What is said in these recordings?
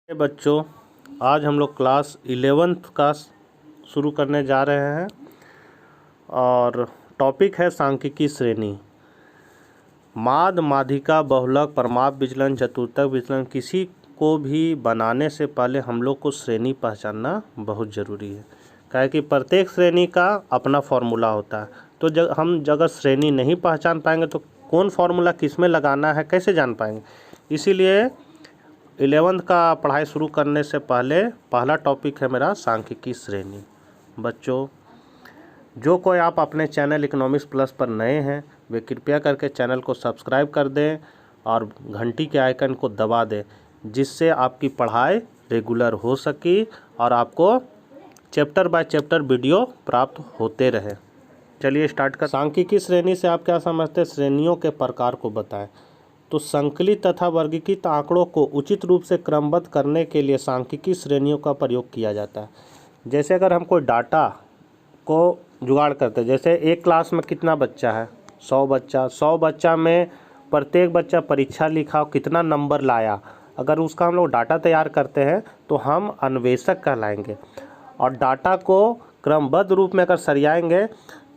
बच्चों, आज हम लोग क्लास 11th का शुरू करने जा रहे हैं और टॉपिक है सांख्यिकी श्रेणी। माद, माध्यिका, बहुलक, परमाप विचलन, चतुर्थक विचलन किसी को भी बनाने से पहले हम लोग को श्रेणी पहचानना बहुत ज़रूरी है। काहे कि प्रत्येक श्रेणी का अपना फॉर्मूला होता है। तो हम अगर श्रेणी नहीं पहचान पाएंगे तो कौन फार्मूला किस में लगाना है कैसे जान पाएंगे। इसीलिए 11th का पढ़ाई शुरू करने से पहले पहला टॉपिक है मेरा सांख्यिकी श्रेणी। बच्चों, जो कोई आप अपने चैनल इकोनॉमिक्स प्लस पर नए हैं वे कृपया करके चैनल को सब्सक्राइब कर दें और घंटी के आइकन को दबा दें, जिससे आपकी पढ़ाई रेगुलर हो सके और आपको चैप्टर बाय चैप्टर वीडियो प्राप्त होते रहे। चलिए स्टार्ट कर। सांख्यिकी श्रेणी से आप क्या समझते हैं? श्रेणियों के प्रकार को बताएं। तो संकलित तथा वर्गीकृत आंकड़ों को उचित रूप से क्रमबद्ध करने के लिए सांख्यिकी श्रेणियों का प्रयोग किया जाता है। जैसे अगर हम कोई डाटा को जुगाड़ करते हैं, जैसे एक क्लास में कितना बच्चा है, 100 बच्चा में प्रत्येक बच्चा परीक्षा लिखा और कितना नंबर लाया, अगर उसका हम लोग डाटा तैयार करते हैं तो हम अन्वेषक कहलाएंगे। और डाटा को क्रमबद्ध रूप में अगर सरियाएंगे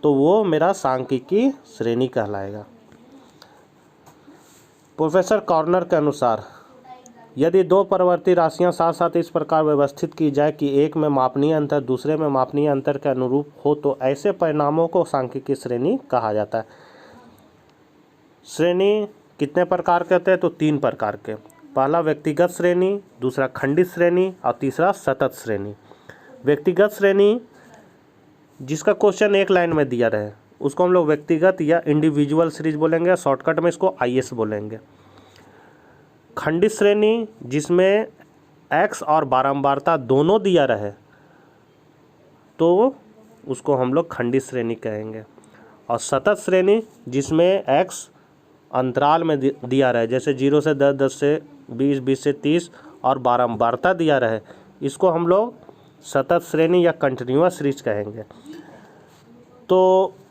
तो वो मेरा सांख्यिकी श्रेणी कहलाएगा। प्रोफेसर कॉर्नर के अनुसार यदि दो परिवर्ती राशियां साथ साथ इस प्रकार व्यवस्थित की जाए कि एक में मापनीय अंतर दूसरे में मापनीय अंतर के अनुरूप हो तो ऐसे परिणामों को सांख्यिकी श्रेणी कहा जाता है। श्रेणी कितने प्रकार के होते हैं? तो 3 प्रकार के। पहला व्यक्तिगत श्रेणी, दूसरा खंडित श्रेणी और तीसरा सतत श्रेणी। व्यक्तिगत श्रेणी जिसका क्वेश्चन एक लाइन में दिया रहे उसको हम लोग व्यक्तिगत या इंडिविजुअल सीरीज बोलेंगे, शॉर्टकट में इसको आईएस बोलेंगे। खंडित श्रेणी जिसमें एक्स और बारंबारता दोनों दिया रहे तो उसको हम लोग खंडित श्रेणी कहेंगे। और सतत श्रेणी जिसमें एक्स अंतराल में दिया रहे, जैसे 0 से 10, 10 से 20, 20 से 30 और बारंबारता दिया रहे, इसको हम लोग सतत श्रेणी या कंटिन्यूअस सीरीज कहेंगे। तो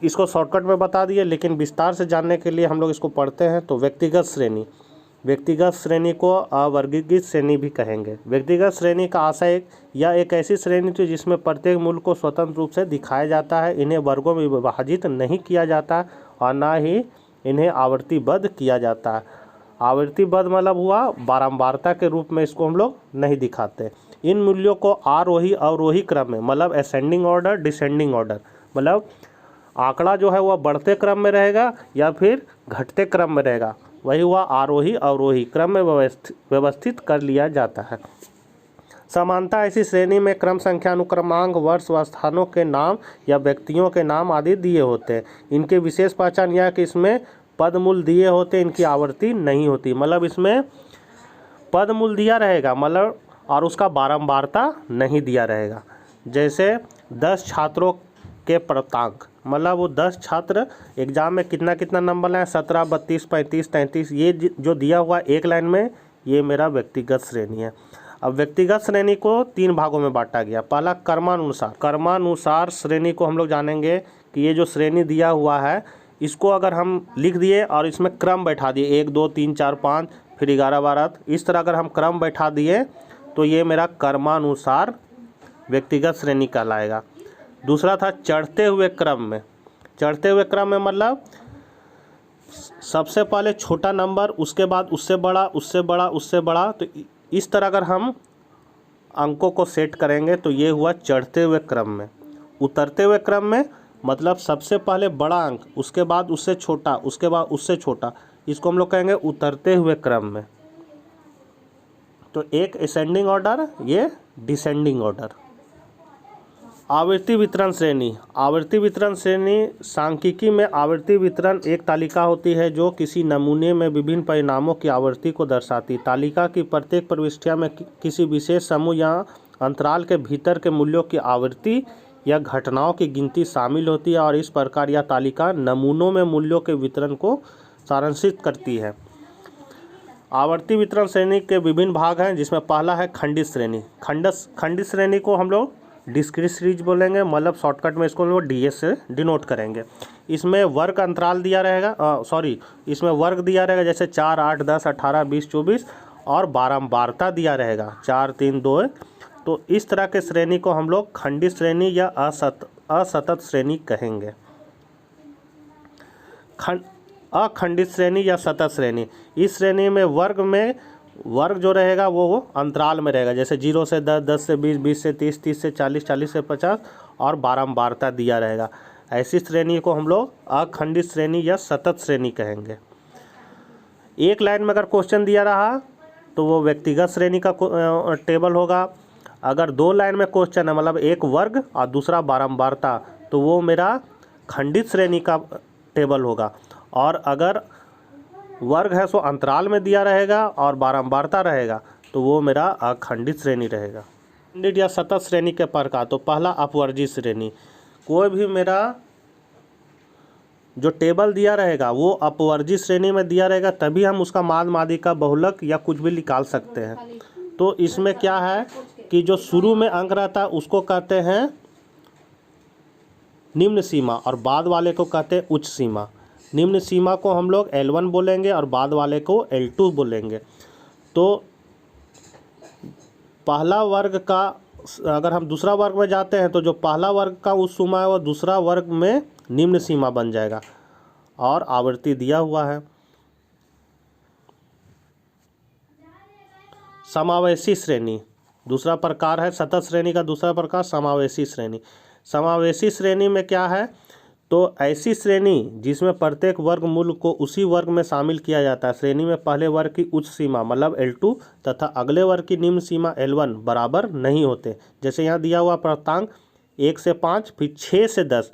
इसको शॉर्टकट में बता दिए, लेकिन विस्तार से जानने के लिए हम लोग इसको पढ़ते हैं। तो व्यक्तिगत श्रेणी को अवर्गीकृत श्रेणी भी कहेंगे। व्यक्तिगत श्रेणी का आशय यह एक ऐसी श्रेणी थी जिसमें प्रत्येक मूल को स्वतंत्र रूप से दिखाया जाता है, इन्हें वर्गों में विभाजित नहीं किया जाता और ना ही इन्हें आवर्तीबद्ध किया जाता है। आवर्तीबद्ध मतलब हुआ बारंबारता के रूप में इसको हम लोग नहीं दिखाते। इन मूल्यों को आरोही अवरोही क्रम में, मतलब असेंडिंग ऑर्डर डिसेंडिंग ऑर्डर, मतलब आंकड़ा जो है वह बढ़ते क्रम में रहेगा या फिर घटते क्रम में रहेगा, वही हुआ आरोही अवरोही क्रम में व्यवस्थित कर लिया जाता है। समानता ऐसी श्रेणी में क्रम संख्या अनुक्रमांक वर्ष व स्थानों के नाम या व्यक्तियों के नाम आदि दिए होते हैं। इनके विशेष पहचान यह कि इसमें पदमूल दिए होते, इनकी आवृत्ति नहीं होती। मतलब इसमें पदमूल दिया रहेगा मतलब और उसका बारंबारता नहीं दिया रहेगा। जैसे 10 छात्रों के प्राप्तांक, मतलब वो 10 छात्र एग्जाम में कितना कितना नंबर लाए, 17, 32, 35, 33, ये जो दिया हुआ एक लाइन में, ये मेरा व्यक्तिगत श्रेणी है। अब व्यक्तिगत श्रेणी को 3 भागों में बांटा गया। पहला कर्मानुसार श्रेणी को हम लोग जानेंगे कि ये जो श्रेणी दिया हुआ है इसको अगर हम लिख दिए और इसमें क्रम बैठा दिए 1, 2, 3, 4, 5 फिर 11, 12, इस तरह अगर हम क्रम बैठा दिए तो ये मेरा कर्मानुसार व्यक्तिगत श्रेणी कहलाएगा। दूसरा था चढ़ते हुए क्रम में मतलब सबसे पहले छोटा नंबर, उसके बाद उससे बड़ा, उससे बड़ा, उससे बड़ा। तो इस तरह अगर हम अंकों को सेट करेंगे तो ये हुआ चढ़ते हुए क्रम में। उतरते हुए क्रम में मतलब सबसे पहले बड़ा अंक, उसके बाद उससे छोटा, उसके बाद उससे छोटा, इसको हम लोग कहेंगे उतरते हुए क्रम में। तो एक असेंडिंग ऑर्डर, ये डिसेंडिंग ऑर्डर। आवृत्ति वितरण श्रेणी सांख्यिकी में आवृत्ति वितरण एक तालिका होती है जो किसी नमूने में विभिन्न परिणामों की आवृत्ति को दर्शाती। तालिका की प्रत्येक प्रविष्टियां में किसी विशेष समूह या अंतराल के भीतर के मूल्यों की आवृत्ति या घटनाओं की गिनती शामिल होती है और इस प्रकार यह तालिका नमूनों में मूल्यों के वितरण को सारांशित करती है। आवर्ती वितरण श्रेणी के विभिन्न भाग हैं, जिसमें पहला है खंडित श्रेणी। खंडित श्रेणी को हम लोग डिस्क्रीट सीरीज बोलेंगे, मतलब शॉर्टकट में इसको हम लोग डीएस से डिनोट करेंगे। इसमें वर्ग अंतराल दिया रहेगा, इसमें वर्ग दिया रहेगा, जैसे 4, 8, 10, 18, 20, 24 और बारंबारता दिया रहेगा 4 3 2 1। तो इस तरह के श्रेणी को हम लोग खंडित श्रेणी या असतत श्रेणी कहेंगे। अखंडित श्रेणी या सतत श्रेणी, इस श्रेणी में वर्ग जो रहेगा वो अंतराल में रहेगा, जैसे 0 से 10, 10 से 20, 20 से 30, 30 से 40, 40 से 50 और बारंबारता दिया रहेगा। ऐसी श्रेणी को हम लोग अखंडित श्रेणी या सतत श्रेणी कहेंगे। एक लाइन में अगर क्वेश्चन दिया रहा तो वो व्यक्तिगत श्रेणी का टेबल होगा। अगर 2 लाइन में क्वेश्चन है, मतलब एक वर्ग और दूसरा बारंबारता, तो वो मेरा खंडित श्रेणी का टेबल होगा। और अगर वर्ग है सो अंतराल में दिया रहेगा और बारंबारता रहेगा तो वो मेरा अखंडित श्रेणी रहेगा। खंडित या सतत श्रेणी के प्रकार, तो पहला अपवर्जित श्रेणी, कोई भी मेरा जो टेबल दिया रहेगा वो अपवर्जित श्रेणी में दिया रहेगा, तभी हम उसका माद मादिका बहुलक या कुछ भी निकाल सकते हैं। तो इसमें क्या है कि जो शुरू में अंक रहता है उसको कहते हैं निम्न सीमा और बाद वाले को कहते हैं उच्च सीमा। निम्न सीमा को हम लोग L1 बोलेंगे और बाद वाले को L2 बोलेंगे। तो पहला वर्ग का, अगर हम दूसरा वर्ग में जाते हैं तो जो पहला वर्ग का उच्च सीमा है वो दूसरा वर्ग में निम्न सीमा बन जाएगा और आवृत्ति दिया हुआ है। समावेशी श्रेणी दूसरा प्रकार है, सतत श्रेणी का दूसरा प्रकार समावेशी श्रेणी। समावेशी श्रेणी में क्या है, तो ऐसी श्रेणी जिसमें प्रत्येक वर्ग मूल को उसी वर्ग में शामिल किया जाता है। श्रेणी में पहले वर्ग की उच्च सीमा मतलब L2 तथा अगले वर्ग की निम्न सीमा L1 बराबर नहीं होते। जैसे यहाँ दिया हुआ प्राप्तांक 1 से 5 फिर 6 से 10,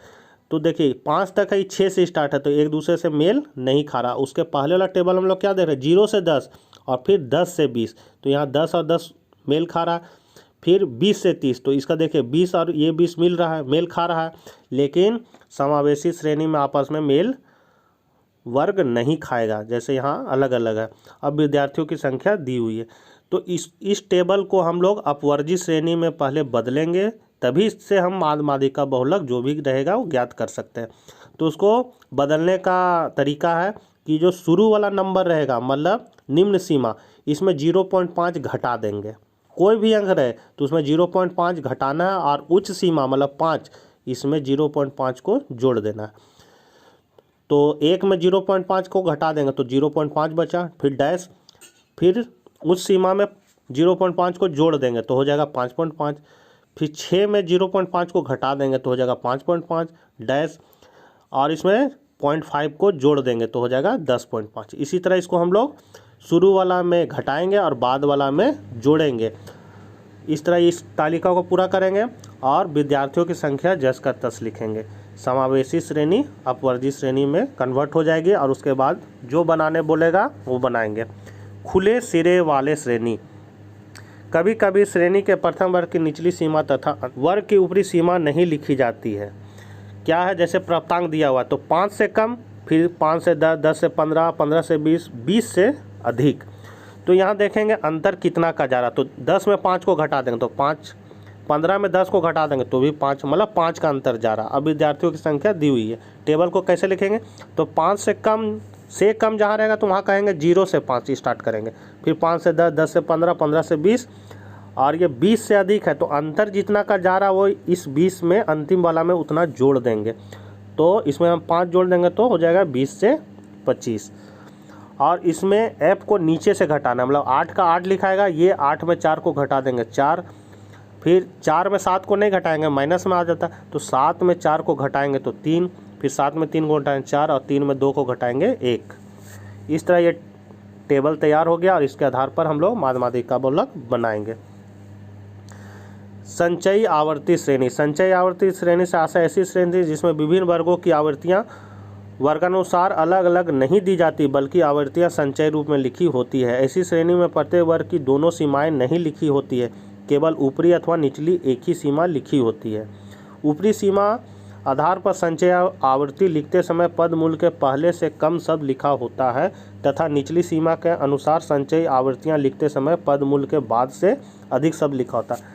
तो देखिए 5 तक है, 6 से स्टार्ट है, तो एक दूसरे से मेल नहीं खा रहा। उसके पहले वाला टेबल हम लोग क्या देख रहे हैं, 0 से 10 और फिर 10 से 20, तो यहाँ 10 और 10 मेल खा रहा है। फिर 20 से 30, तो इसका देखिए 20 और ये 20 मेल खा रहा है, लेकिन समावेशी श्रेणी में आपस में मेल वर्ग नहीं खाएगा, जैसे यहाँ अलग अलग है। अब विद्यार्थियों की संख्या दी हुई है, तो इस टेबल को हम लोग अपवर्जित श्रेणी में पहले बदलेंगे, तभी इससे हम माद मादिका बहुलक जो भी रहेगा वो ज्ञात कर सकते हैं। तो उसको बदलने का तरीका है कि जो शुरू वाला नंबर रहेगा मतलब निम्न सीमा, इसमें 0.5 घटा देंगे। कोई भी अंक रहे तो उसमें 0.5 घटाना है और उच्च सीमा मतलब 5, इसमें 0.5 को जोड़ देना है। तो एक में 0.5 को घटा देंगे तो 0.5 बचा, फिर डैश, फिर उच्च सीमा में 0.5 को जोड़ देंगे तो हो जाएगा 5.5, फिर 6 में 0.5 को घटा देंगे तो हो जाएगा 5.5 डैश, और इसमें 0.5 को जोड़ देंगे तो हो जाएगा 10.5। इसी तरह इसको हम लोग शुरू वाला में घटाएंगे और बाद वाला में जोड़ेंगे। इस तरह इस तालिका को पूरा करेंगे और विद्यार्थियों की संख्या जस का तस लिखेंगे। समावेशी श्रेणी अपवर्जित श्रेणी में कन्वर्ट हो जाएगी और उसके बाद जो बनाने बोलेगा वो बनाएंगे। खुले सिरे वाले श्रेणी, कभी कभी श्रेणी के प्रथम वर्ग की निचली सीमा तथा वर्ग की ऊपरी सीमा नहीं लिखी जाती है। क्या है, जैसे प्राप्तांक दिया हुआ तो 5 से कम, फिर 5 से 10, 10 से 15, 15 से 20, 20 से अधिक। तो यहाँ देखेंगे अंतर कितना का जा रहा, तो 10 में 5 को घटा देंगे तो 5, 15 में 10 को घटा देंगे तो भी 5, मतलब 5 का अंतर जा रहा। अब विद्यार्थियों की संख्या दी हुई है, टेबल को कैसे लिखेंगे, तो 5 से कम जहाँ रहेगा तो वहाँ कहेंगे 0 से 5 स्टार्ट करेंगे, फिर 5 से 10, 10 से 15, 15 से 20, और ये 20 से अधिक है तो अंतर जितना का जा रहा वो इस 20 में अंतिम वाला में उतना जोड़ देंगे। तो इसमें हम 5 जोड़ देंगे तो हो जाएगा 20 से 25। और इसमें f को नीचे से घटाना, मतलब 8 का 8 लिखाएगा, ये 8 में 4 को घटा देंगे 4, फिर 4 में 7 को नहीं घटाएंगे, माइनस में आ जाता, तो 7 में 4 को घटाएंगे तो 3, फिर 7 में 3 को घटाएंगे 4, और 3 में 2 को घटाएंगे 1। इस तरह ये टेबल तैयार हो गया और इसके आधार पर हम लोग माद मादिका बहुलक बनाएंगे। संचयी आवर्ती श्रेणी, संचयी आवर्ती श्रेणी से आशा ऐसी श्रेणी थी जिसमें विभिन्न वर्गों की आवृत्तियाँ वर्गानुसार अलग अलग नहीं दी जाती बल्कि आवृत्तियाँ संचय रूप में लिखी होती है। ऐसी श्रेणी में प्रत्येक वर्ग की दोनों सीमाएं नहीं लिखी होती है, केवल ऊपरी अथवा निचली एक ही सीमा लिखी होती है। ऊपरी सीमा आधार पर संचय आवृत्ति लिखते समय पद मूल के पहले से कम शब्द लिखा होता है तथा निचली सीमा के अनुसार संचयी आवृत्तियाँ लिखते समय पद मूल के बाद से अधिक शब्द लिखा होता है।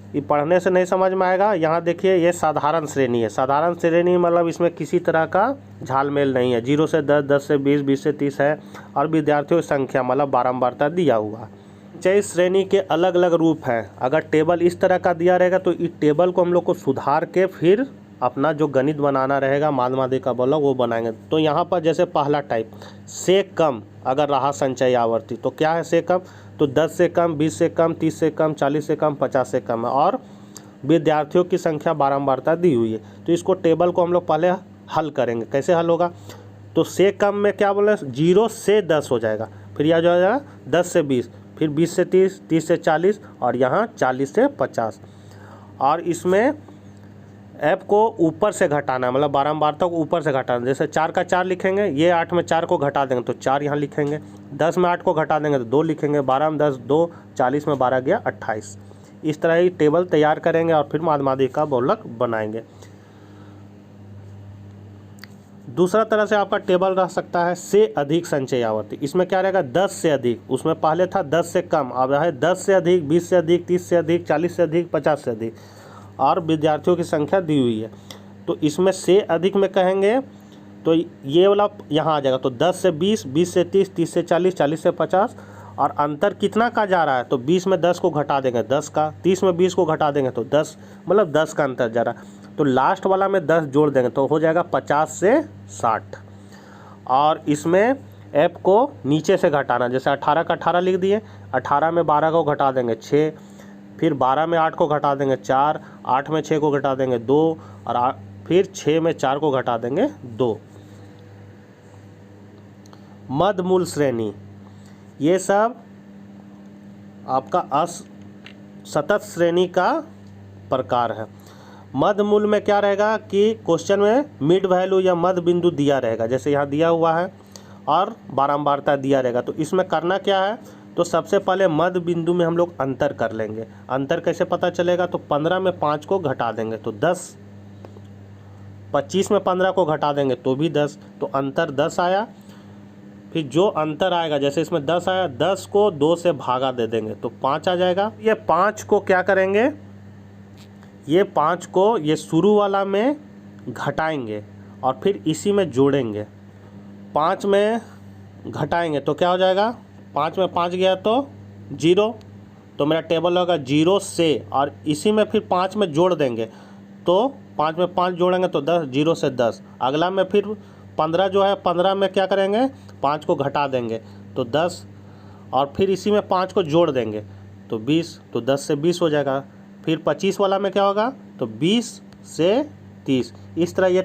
ये पढ़ने से नहीं समझ में आएगा। यहाँ देखिए ये साधारण श्रेणी है। साधारण श्रेणी मतलब इसमें किसी तरह का झालमेल नहीं है। 0 से 10, 10 से 20, 20 से 30 है और विद्यार्थियों की संख्या मतलब बारंबारता दिया हुआ है। इस श्रेणी के अलग अलग रूप हैं। अगर टेबल इस तरह का दिया रहेगा तो इस टेबल को हम लोग को सुधार के फिर अपना जो गणित बनाना रहेगा माध्यमिक बोला वो बनाएंगे। तो यहाँ पर जैसे पहला टाइप से कम अगर रहा संचयी आवर्ती तो क्या है से कम, तो 10 से कम, 20 से कम, 30 से कम, 40 से कम, 50 से कम है और विद्यार्थियों की संख्या बारंबारता दी हुई है। तो इसको टेबल को हम लोग पहले हल करेंगे। कैसे हल होगा, तो से कम में क्या बोले 0 से 10 हो जाएगा, फिर यह जो हो जाएगा 10 से 20, फिर 20 से 30, 30 से 40 और यहाँ 40 से 50। और इसमें ऐप को ऊपर से घटाना है, मतलब बारंबारता को ऊपर से घटाना। जैसे 4 का 4 लिखेंगे, ये 8 में 4 को घटा देंगे तो 4 यहाँ लिखेंगे, 10 में 8 को घटा देंगे तो 2 लिखेंगे, 12 में 10 2, 40 में 12 गया 28। इस तरह ही टेबल तैयार करेंगे और फिर माध्यमिक का बहुलक बनाएंगे। दूसरा तरह से आपका टेबल रह सकता है से अधिक संचयी आवर्ती। इसमें क्या रहेगा 10 से अधिक, उसमें पहले था 10 से कम, अब है 10 से अधिक, 20 से अधिक, 30 से अधिक, 40 से अधिक, 50 से अधिक और विद्यार्थियों की संख्या दी हुई है। तो इसमें से अधिक में कहेंगे तो ये वाला यहाँ आ जाएगा। तो 10 से 20, 20 से 30, 30 से 40, 40 से 50 और अंतर कितना का जा रहा है, तो 20 में 10 को घटा देंगे 10 का, 30 में 20 को घटा देंगे तो 10, मतलब 10 का अंतर जा रहा है। तो लास्ट वाला में 10 जोड़ देंगे तो हो जाएगा 50 से 60। और इसमें ऐप को नीचे से घटाना, जैसे 18 का 18 लिख दिए, 18 में 12 को घटा देंगे 6, फिर 12 में 8 को घटा देंगे 4, 8 में 6 को घटा देंगे 2 और फिर 6 में 4 को घटा देंगे 2। मध्य मूल श्रेणी, ये सब आपका असतत श्रेणी का प्रकार है। मध्य मूल में क्या रहेगा कि क्वेश्चन में मिड वैल्यू या मध्य बिंदु दिया रहेगा, जैसे यहाँ दिया हुआ है और बारंबारता दिया रहेगा। तो इसमें करना क्या है, तो सबसे पहले मध्य बिंदु में हम लोग अंतर कर लेंगे। अंतर कैसे पता चलेगा, तो 15 में 5 को घटा देंगे तो 10, 25 में 15 को घटा देंगे तो भी 10, तो अंतर 10 आया। फिर जो अंतर आएगा, जैसे इसमें 10 आया, 10 को 2 से भागा दे देंगे तो 5 आ जाएगा। ये 5 को क्या करेंगे, ये 5 को ये शुरू वाला में घटाएंगे और फिर इसी में जोड़ेंगे। 5 में घटाएंगे तो क्या हो जाएगा, 5 में 5 गया तो 0, तो मेरा टेबल होगा 0 से, और इसी में फिर 5 में जोड़ देंगे तो 5 में 5 जोड़ेंगे तो 10, 0 से 10। अगला में फिर 15 जो है, 15 में क्या करेंगे 5 को घटा देंगे तो 10 और फिर इसी में 5 को जोड़ देंगे तो 20, तो 10 से 20 हो जाएगा। फिर 25 वाला में क्या होगा, तो 20 से 30। इस तरह ये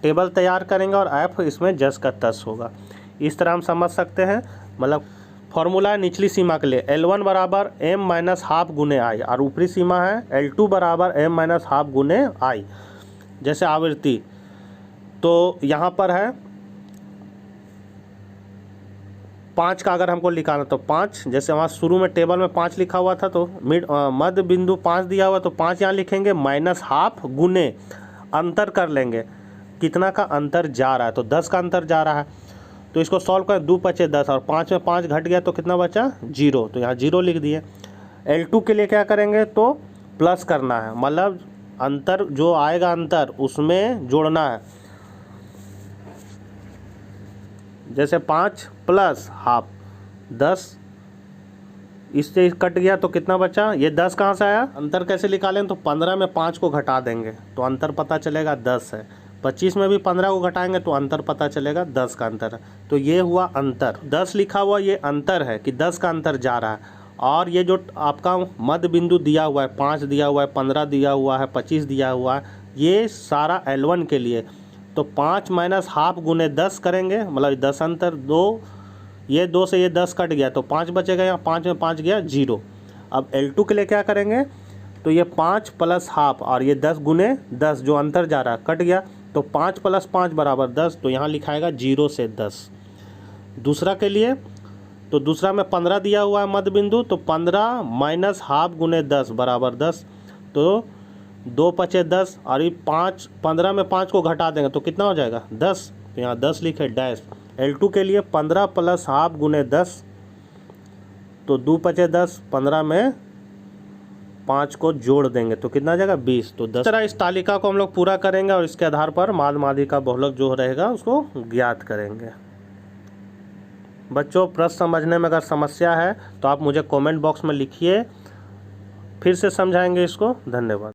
टेबल तैयार करेंगे और ऐप इसमें जस का तस होगा। इस तरह हम समझ सकते हैं। मतलब फॉर्मूला है निचली सीमा के लिए L1 बराबर m माइनस हाफ गुने आई और ऊपरी सीमा है L2 बराबर m माइनस हाफ गुने आई। जैसे आवृत्ति, तो यहाँ पर है 5 का अगर हमको लिखाना तो 5, जैसे वहाँ शुरू में टेबल में 5 लिखा हुआ था तो मध्य बिंदु 5 दिया हुआ तो 5 यहाँ लिखेंगे, माइनस हाफ गुने अंतर कर लेंगे कितना का अंतर जा रहा है, तो 10 का अंतर जा रहा है। तो इसको सॉल्व करें, 2 पचे 10 और 5 में 5 घट गया तो कितना बचा 0, तो यहाँ 0 लिख दिए। L2 के लिए क्या करेंगे, तो प्लस करना है, मतलब अंतर जो आएगा अंतर उसमें जोड़ना है। जैसे 5 प्लस हाफ 10, इससे कट गया तो कितना बचा, ये 10 कहाँ से आया, अंतर कैसे निकालें, तो 15 में 5 को घटा देंगे तो अंतर पता चलेगा 10 है। 25 में भी 15 को घटाएंगे तो अंतर पता चलेगा 10 का अंतर है। तो ये हुआ अंतर, 10 लिखा हुआ ये अंतर है कि 10 का अंतर जा रहा है। और ये जो आपका मध्य बिंदु दिया हुआ है, 5 दिया हुआ है, 15 दिया हुआ है, 25 दिया हुआ है, ये सारा L1 के लिए। तो 5 माइनस हाफ गुने 10 करेंगे, मतलब 10 अंतर 2, ये 2 से ये 10 कट गया तो 5 बचेगा, यहाँ 5 में 5 गया 0। अब L2 के लिए क्या करेंगे, तो ये 5 प्लस हाफ और ये 10 गुने 10 जो अंतर जा रहा है कट गया तो 5 प्लस 5 बराबर 10, तो यहाँ लिखाएगा 0 से 10। दूसरा के लिए, तो दूसरा में 15 दिया हुआ है मध्य बिंदु, तो 15 माइनस हाफ गुने 10 बराबर 10, तो 2 पचे 10 और ये 15 में 5 को घटा देंगे तो कितना हो जाएगा 10, तो यहाँ 10 लिखे डैश। L2 के लिए 15 प्लस हाफ गुने 10, तो 2 पचे 10, 15 में 5 को जोड़ देंगे तो कितना आ जाएगा 20। तो 10 तरह इस तालिका को हम लोग पूरा करेंगे और इसके आधार पर माद मादी का बहुलक जो रहेगा उसको ज्ञात करेंगे। बच्चों प्रश्न समझने में अगर समस्या है तो आप मुझे कमेंट बॉक्स में लिखिए, फिर से समझाएंगे इसको। धन्यवाद।